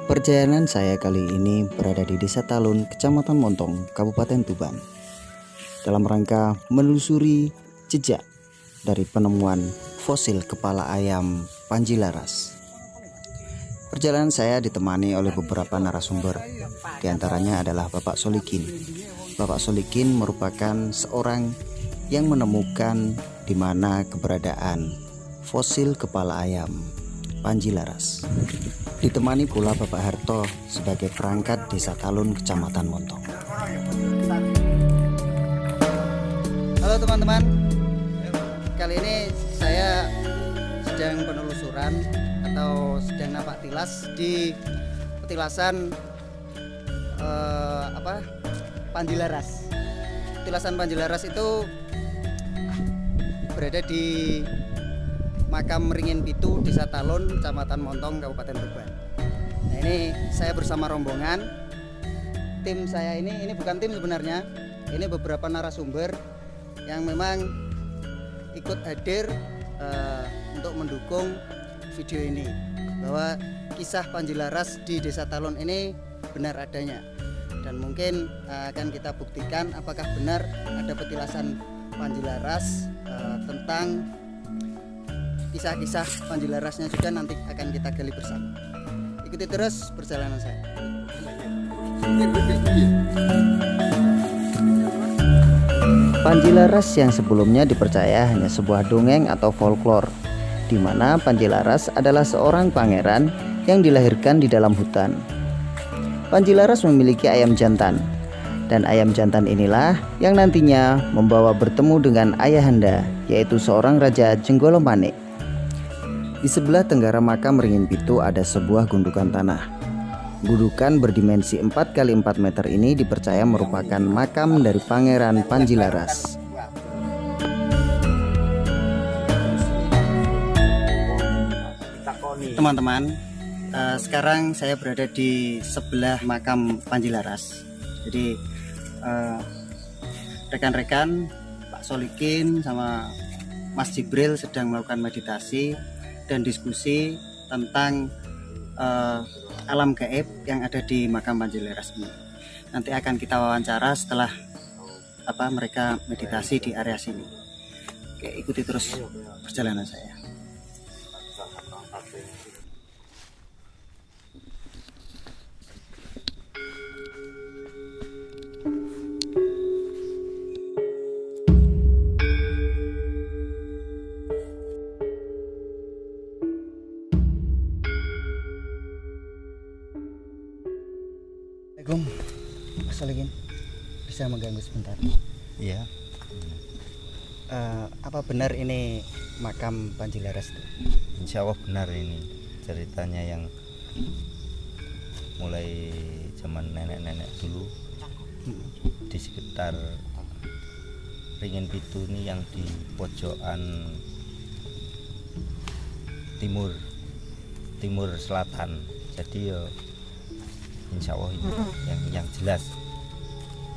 Perjalanan saya kali ini berada di Desa Talun, Kecamatan Montong, Kabupaten Tuban, dalam rangka menelusuri jejak dari penemuan fosil kepala ayam Panji-Laras. Perjalanan saya ditemani oleh beberapa narasumber, diantaranya adalah Bapak Solikin. Bapak Solikin merupakan seorang yang menemukan di mana keberadaan fosil kepala ayam Panji-Laras. Ditemani pula Bapak Harto sebagai perangkat Desa Talun, Kecamatan Montong. Halo teman-teman, kali ini saya sedang penelusuran atau sedang napak tilas di petilasan Panji-Laras. Petilasan Panji-Laras itu berada di Makam Ringin Pitu, Desa Talun, Kecamatan Montong, Kabupaten Tuban. Nah, ini saya bersama rombongan. Tim saya ini bukan tim sebenarnya. Ini beberapa narasumber yang memang ikut hadir untuk mendukung video ini, bahwa kisah Panji-Laras di Desa Talun ini benar adanya. Dan mungkin akan kita buktikan apakah benar ada petilasan Panji-Laras, tentang kisah-kisah Panji-Larasnya juga nanti akan kita gali bersama. Ikuti terus perjalanan saya. Panji-Laras yang sebelumnya dipercaya hanya sebuah dongeng atau folklore, di mana Panji-Laras adalah seorang pangeran yang dilahirkan di dalam hutan. Panji-Laras memiliki ayam jantan, dan ayam jantan inilah yang nantinya membawa bertemu dengan ayahanda, yaitu seorang Raja Jenggolomane. Di sebelah tenggara makam Ringin Pitu ada sebuah gundukan tanah. Gundukan berdimensi 4x4 meter ini dipercaya merupakan makam dari Pangeran Panji-Laras. Teman-teman, sekarang saya berada di sebelah makam Panji-Laras. Jadi rekan-rekan Pak Solikin sama Mas Jibril sedang melakukan meditasi dan diskusi tentang alam gaib yang ada di makam Panji-Laras ini. Nanti akan kita wawancara setelah mereka meditasi di area sini. Oke, ikuti terus perjalanan saya. Assalamualaikum, Mas Solikin, bisa mengganggu sebentar? Iya. Apa benar ini makam Panji-Laras? Insya Allah benar ini ceritanya yang mulai zaman nenek-nenek dulu di sekitar Ringin Pitu ini, yang di pojokan timur selatan. Jadi ya insya Allah ini yang jelas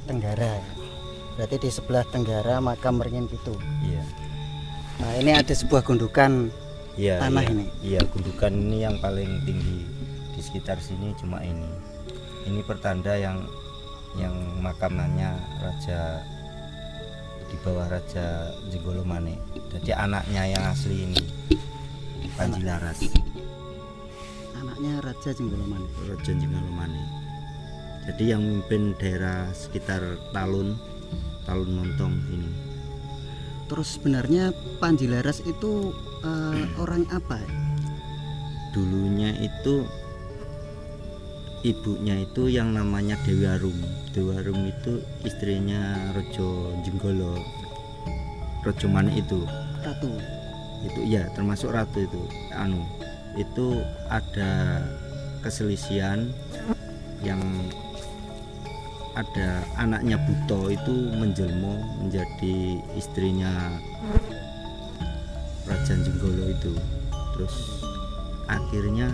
Tenggara. Berarti di sebelah tenggara makam Ringin Pitu. iya. Nah, ini ada sebuah gundukan tanah iya, ini. iya, gundukan ini yang paling tinggi di sekitar sini cuma ini pertanda yang makamannya raja, di bawah Raja Jenggolomane. Jadi anaknya yang asli ini Panji-Laras. Anaknya Raja Jenggolomane. Raja Jenggolomane. Jadi yang memimpin daerah sekitar Talun Montong ini. Terus sebenarnya Panji-Laras itu orang apa? Dulunya itu ibunya itu yang namanya Dewi Arum. Dewi Arum itu istrinya Raja Jenggolo, Raja Mane itu. Ratu. Itu ya termasuk ratu itu. Itu ada keselisihan yang ada anaknya Buto itu menjelma menjadi istrinya Raja Jenggolo itu. Terus akhirnya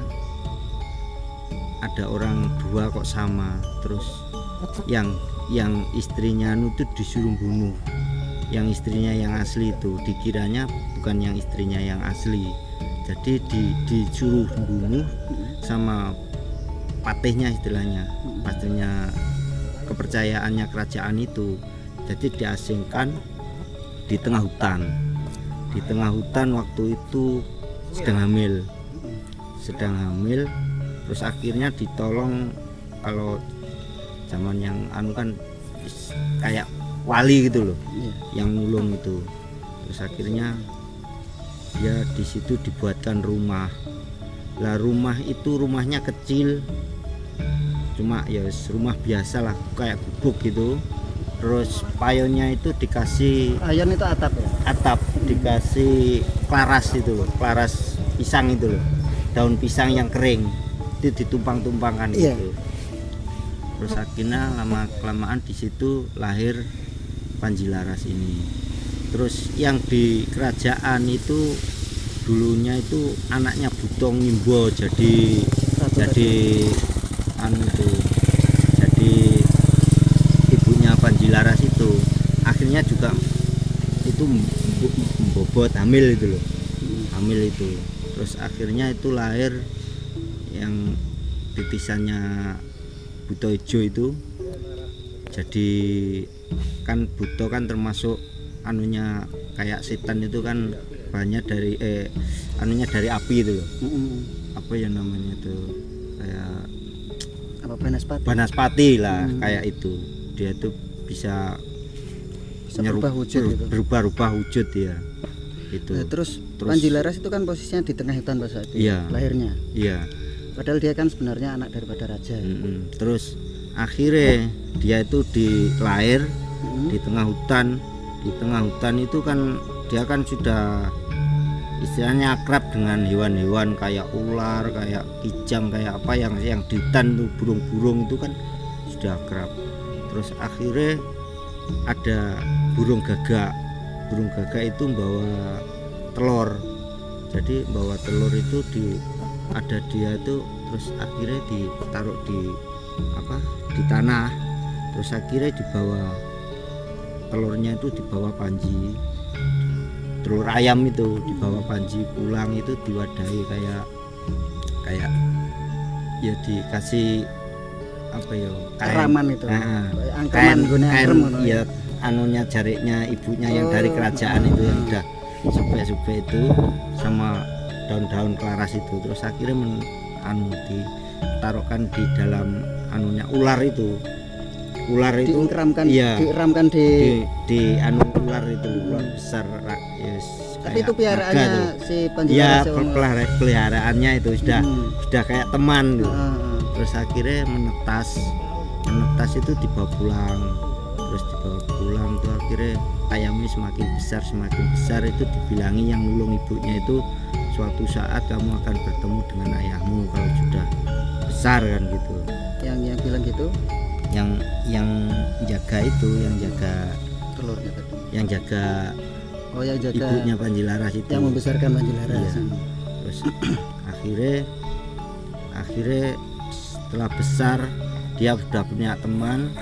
ada orang dua kok sama, terus yang istrinya itu disuruh bunuh, yang istrinya yang asli itu dikiranya bukan yang istrinya yang asli, jadi disuruh bunuh sama patihnya istilahnya, pastinya kepercayaannya kerajaan itu. Jadi diasingkan di tengah hutan. Di tengah hutan waktu itu sedang hamil, terus akhirnya ditolong, kalau zaman yang anu kan kayak wali gitu loh, yang nulung itu. Terus akhirnya dia di situ dibuatkan rumah. Lah rumah itu rumahnya kecil, cuma ya rumah biasa lah, kayak gubuk gitu. Terus payonnya itu dikasih Payon itu atap ya? atap, dikasih klaras itu loh, klaras pisang itu loh, daun pisang yang kering itu ditumpang-tumpangkan gitu. Terus akhirnya lama kelamaan di situ lahir Panji Laras ini. Terus yang di kerajaan itu dulunya itu anaknya Butong Ngimbo jadi anu itu, jadi ibunya Panji Laras itu akhirnya juga itu bobot hamil itu loh, hamil itu. Terus akhirnya itu lahir yang titisannya Buto Ijo itu. Jadi kan Buto kan termasuk anunya kayak setan itu kan, banyak dari anunya dari api itu loh. Apa ya namanya itu, kayak Apa Banaspati? Banaspati lah, kayak itu. Dia tuh bisa berubah wujud gitu. berubah-ubah wujud ya. Itu. Nah, terus Panji Laras itu kan posisinya di tengah hutan pada saat itu lahirnya. Iya. Padahal dia kan sebenarnya anak daripada raja. Terus akhirnya dia itu dilahir di tengah hutan. Di tengah hutan itu kan dia kan sudah istilahnya akrab dengan hewan-hewan kayak ular, kayak kijang, kayak apa yang di hutan tuh, burung-burung itu kan sudah akrab. Terus akhirnya ada burung gagak. Burung gagak itu membawa telur. Jadi bawa telur itu ada dia tuh, terus akhirnya ditaruh di tanah. Terus akhirnya dibawa telurnya itu dibawa Panji, telur ayam itu dibawa Panji pulang, itu diwadahi kayak ya dikasih apa ya, Keraman itu. Kain ya. Ya anunya jariknya ibunya yang dari kerajaan itu yang udah supek-supek itu sama daun-daun kelaras itu. Terus akhirnya ditaruhkan di dalam anunya ular itu diiramkan di anu ular itu, ular besar ya. Tapi itu peliharaannya si Panji ya, Laras peliharaannya itu sudah kayak teman gitu. Terus akhirnya menetas itu dibawa pulang. Terus dibawa pulang tuh akhirnya ayamnya semakin besar itu dibilangi yang nulung ibunya itu, suatu saat kamu akan bertemu dengan ayahmu kalau sudah besar kan gitu. Yang bilang gitu, yang jaga itu, yang jaga telurnya tadi, yang jaga ibunya Panji Laras itu, yang membesarkan Panji Laras. Terus akhirnya setelah besar dia sudah punya teman.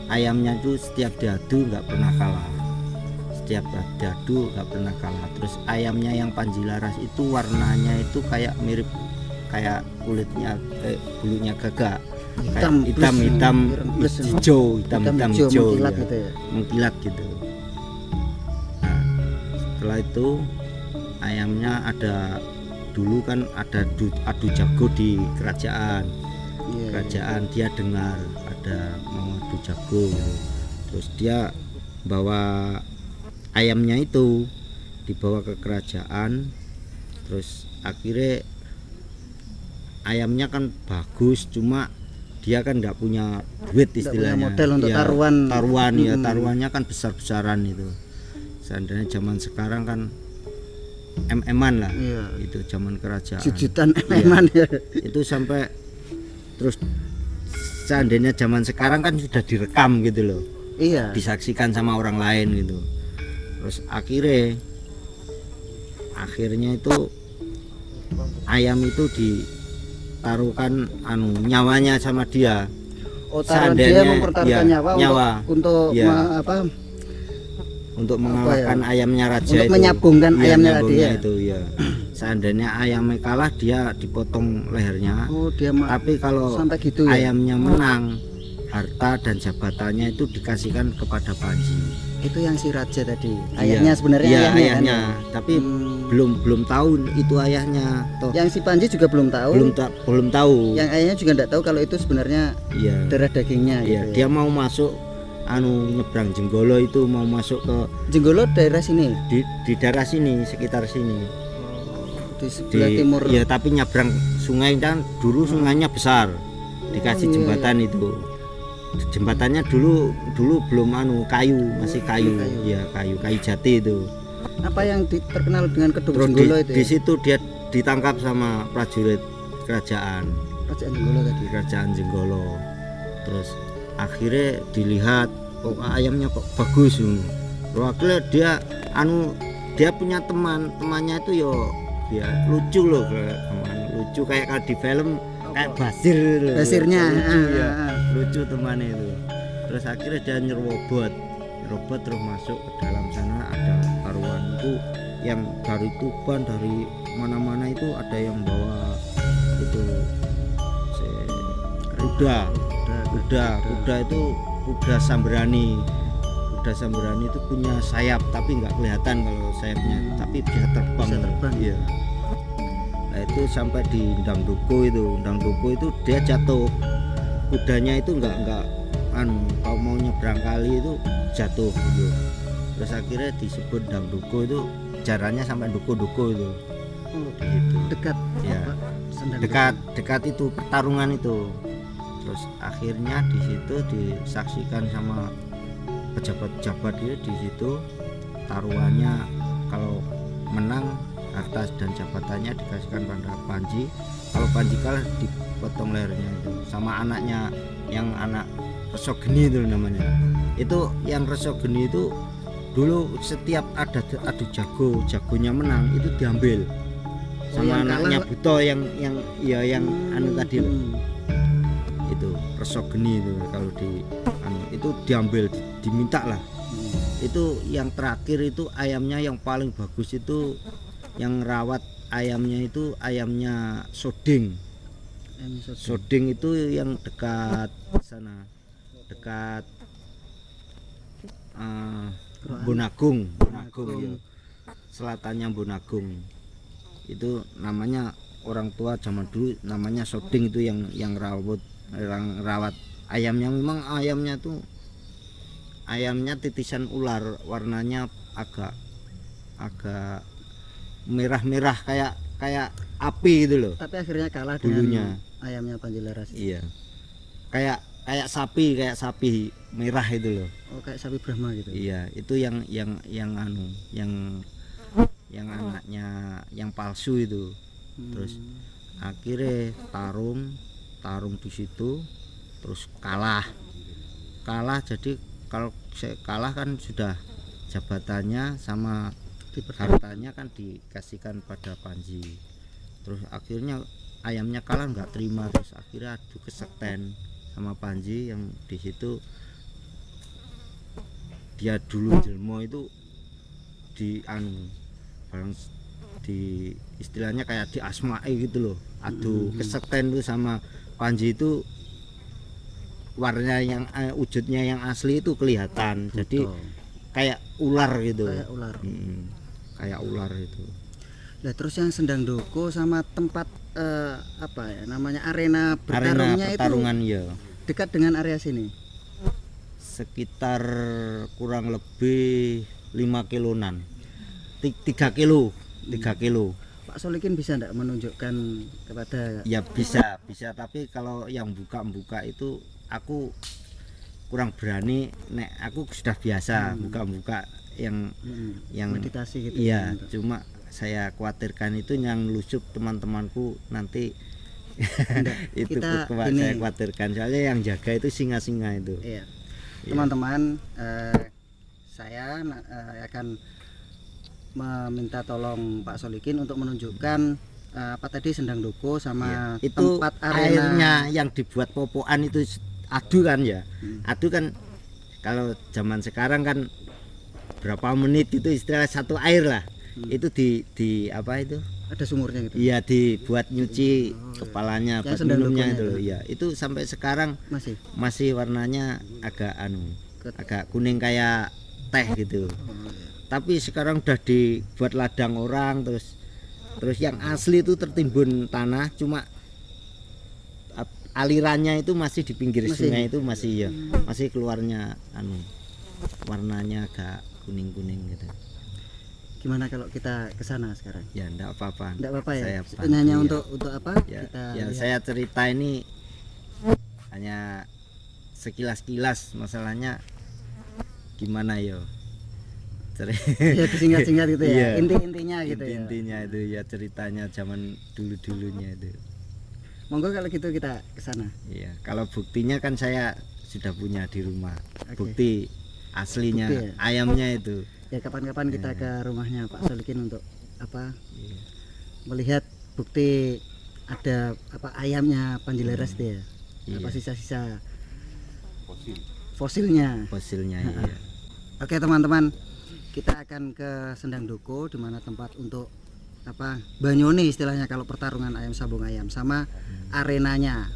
Ayamnya itu setiap diadu nggak pernah kalah, Terus ayamnya yang Panji Laras itu warnanya itu kayak mirip kayak kulitnya, bulunya gagak, hitam hijau mengkilat ya. Gitu ya? Mengkilat gitu. Nah, setelah itu ayamnya dulu kan ada adu jago di kerajaan. Dia dengar ada mau adu jago gitu. Terus dia bawa ayamnya itu dibawa ke kerajaan. Terus akhirnya ayamnya kan bagus, cuma dia kan nggak punya duit istilahnya, modal untuk taruhan ya, taruhannya kan besar-besaran itu. Seandainya zaman sekarang kan MM-an lah, itu zaman kerajaan jujutan MM-an ya. Itu sampai terus seandainya zaman sekarang kan sudah direkam gitu loh, disaksikan sama orang lain gitu. Terus akhirnya itu ayam itu ditaruhkan nyawanya sama dia. Seandainya dia mempertaruhkan nyawa untuk untuk mengalahkan ayamnya raja, untuk menyabungkan ayamnya tadi ya. Itu ya. seandainya ayamnya kalah dia dipotong lehernya. Oh, dia Tapi kalau sampai gitu ya. ayamnya menang, harta dan jabatannya itu dikasihkan kepada Panji. Itu yang si raja tadi. Iya. Ayahnya sebenarnya Iya, ayahnya, ayahnya. kan? Tapi Hmm. belum tahu itu ayahnya. Toh Yang si Panji juga belum tahu. belum tahu. Yang ayahnya juga enggak tahu kalau itu sebenarnya Iya. darah dagingnya Iya, gitu. dia mau masuk nyebrang Jenggolo itu, mau masuk ke Jenggolo daerah sini. di daerah sini, sekitar sini. Di sebelah timur. Ya, tapi nyebrang sungai kan dulu sungainya besar. Dikasih iya, jembatan itu. Jembatannya dulu belum kayu, masih kayu. Kayu. Ya, kayu jati itu. Apa yang terkenal dengan Kedung Terus Jenggolo itu? di Ya? situ dia ditangkap sama prajurit kerajaan Jenggolo tadi. kerajaan Jenggolo. Terus akhirnya dilihat, kok ayamnya kok bagus. Akhirnya dia punya temannya itu yo dia lucu loh, lucu kayak di film kayak Basir loh. Basirnya. Lucu ya, lucu temannya itu. Terus akhirnya dia nyerobot terus masuk ke dalam sana. Ada taruhan itu yang dari Tuban, dari mana-mana itu ada yang bawa itu kuda itu kuda samberani itu punya sayap tapi nggak kelihatan kalau sayapnya, tapi bisa terbang. Iya. Nah itu sampai di Ndang Duko itu dia jatuh, kudanya itu nggak kalau mau nyebrang kali itu jatuh gitu. Terus akhirnya disebut Ndang Duko, itu jaraknya sampai Duko itu. Gitu. Dekat. Ya. Dekat itu pertarungan itu. Terus akhirnya di situ disaksikan sama pejabat-pejabat dia, di situ taruhannya kalau menang harta dan jabatannya dikasihkan pada Panji, kalau Panji kalah dipotong lehernya itu. Sama anaknya yang anak Resogeni itu namanya. Itu yang Resogeni itu dulu setiap ada adu jagonya menang itu diambil sama anaknya Buto yang tadi loh. Itu Resogeni itu kalau itu diambil, diminta lah. Itu yang terakhir itu ayamnya yang paling bagus itu yang rawat ayamnya itu ayamnya Soding. Soding itu yang dekat sana, dekat Bonagung ya. Selatannya Bonagung. Itu namanya orang tua zaman dulu namanya Soding, itu yang rawat ayamnya. Memang ayamnya titisan ular, warnanya agak merah-merah kayak api gitu loh. Tapi akhirnya kalah bulunya dengan ayamnya Panji Laras. Iya. Kayak sapi merah itu loh. Oh, kayak sapi Brahma gitu. Iya, itu yang anaknya yang palsu itu. Terus akhirnya tarung di situ, terus kalah. Jadi kalau kalah kan sudah jabatannya sama hartanya kan dikasihkan pada Panji. Terus akhirnya ayamnya kalah nggak terima, terus akhirnya adu kesekten sama Panji yang di situ. Dia dulu jelmo itu di istilahnya kayak di asma'i gitu loh. Adu kesekten itu sama Panji itu warna yang wujudnya yang asli itu kelihatan. Jadi kayak ular gitu. Kayak ular itu. Nah, terus yang Sendang Duko sama tempat namanya arena bertarungnya pertarungan itu ya. Dekat dengan area sini. Sekitar kurang lebih 5 kiloan. 3 kilo. Pak Solikin bisa enggak menunjukkan kepada? Ya bisa, tapi kalau yang buka itu aku kurang berani. Nek aku sudah biasa buka yang meditasi gitu. Iya, cuma saya khawatirkan itu yang lusup teman-temanku nanti. Itu saya khawatirkan, soalnya yang jaga itu singa-singa itu. Iya. Teman-teman, saya akan meminta tolong Pak Solikin untuk menunjukkan apa tadi Sendang Duko sama itu tempat arena. Airnya yang dibuat popokan itu adu kan ya. Adu kan kalau zaman sekarang kan berapa menit itu istilah satu air lah. Itu di apa itu ada sumurnya gitu. Iya, dibuat nyuci kepalanya, Yang buat sendang minumnya dukunya itu. itu. Iya, itu sampai sekarang Masih. warnanya agak agak kuning kayak teh gitu. Tapi sekarang udah dibuat ladang orang, terus yang asli itu tertimbun tanah, cuma alirannya itu masih di pinggir sungai itu masih ya, masih keluarnya warnanya agak kuning-kuning gitu. Gimana kalau kita ke sana sekarang? Ya enggak apa-apa. Enggak apa-apa ya. Saya Hanya bantu, untuk apa? ya, Kita ya lihat. saya cerita ini hanya sekilas-kilas, masalahnya gimana yo. Ya disingkat-singkat gitu ya. Iya. Inti-intinya gitu ya. Intinya itu ya ceritanya zaman dulu-dulunya itu. Monggo kalau gitu kita ke sana. Iya, kalau buktinya kan saya sudah punya di rumah. Oke. Bukti aslinya Bukti ya? ayamnya itu. Ya kapan-kapan kita ke rumahnya Pak Solikin untuk apa? Iya. Melihat bukti ada apa ayamnya Panjileras itu ya. Apa Iya. sisa-sisa fosilnya. Fosilnya iya. Oke teman-teman, kita akan ke Sendang Doko, di mana tempat untuk apa banyone istilahnya kalau pertarungan ayam sabung ayam, sama arenanya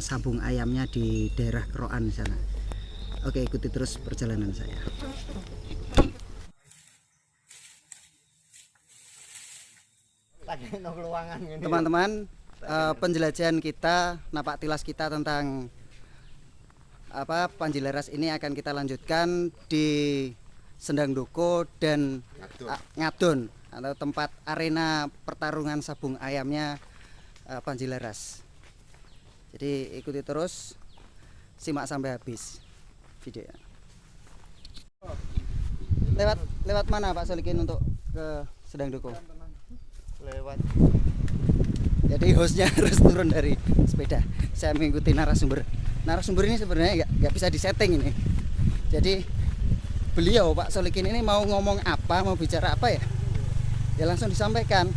sabung ayamnya di daerah Keroan di sana. Oke, ikuti terus perjalanan saya. Teman-teman, penjelajahan kita, napak tilas kita tentang apa Panjileras ini akan kita lanjutkan di Sendang Doko dan Ngadon atau tempat arena pertarungan sabung ayamnya Panjileras. Jadi ikuti terus, simak sampai habis videonya. Lewat mana Pak Solikin untuk ke Sendang Doko? Lewat. Jadi hostnya harus turun dari sepeda. Saya mengikuti narasumber. Narasumber ini sebenarnya nggak bisa disetting ini. Jadi beliau Pak Solikin ini mau ngomong apa, mau bicara apa ya? Ya langsung disampaikan.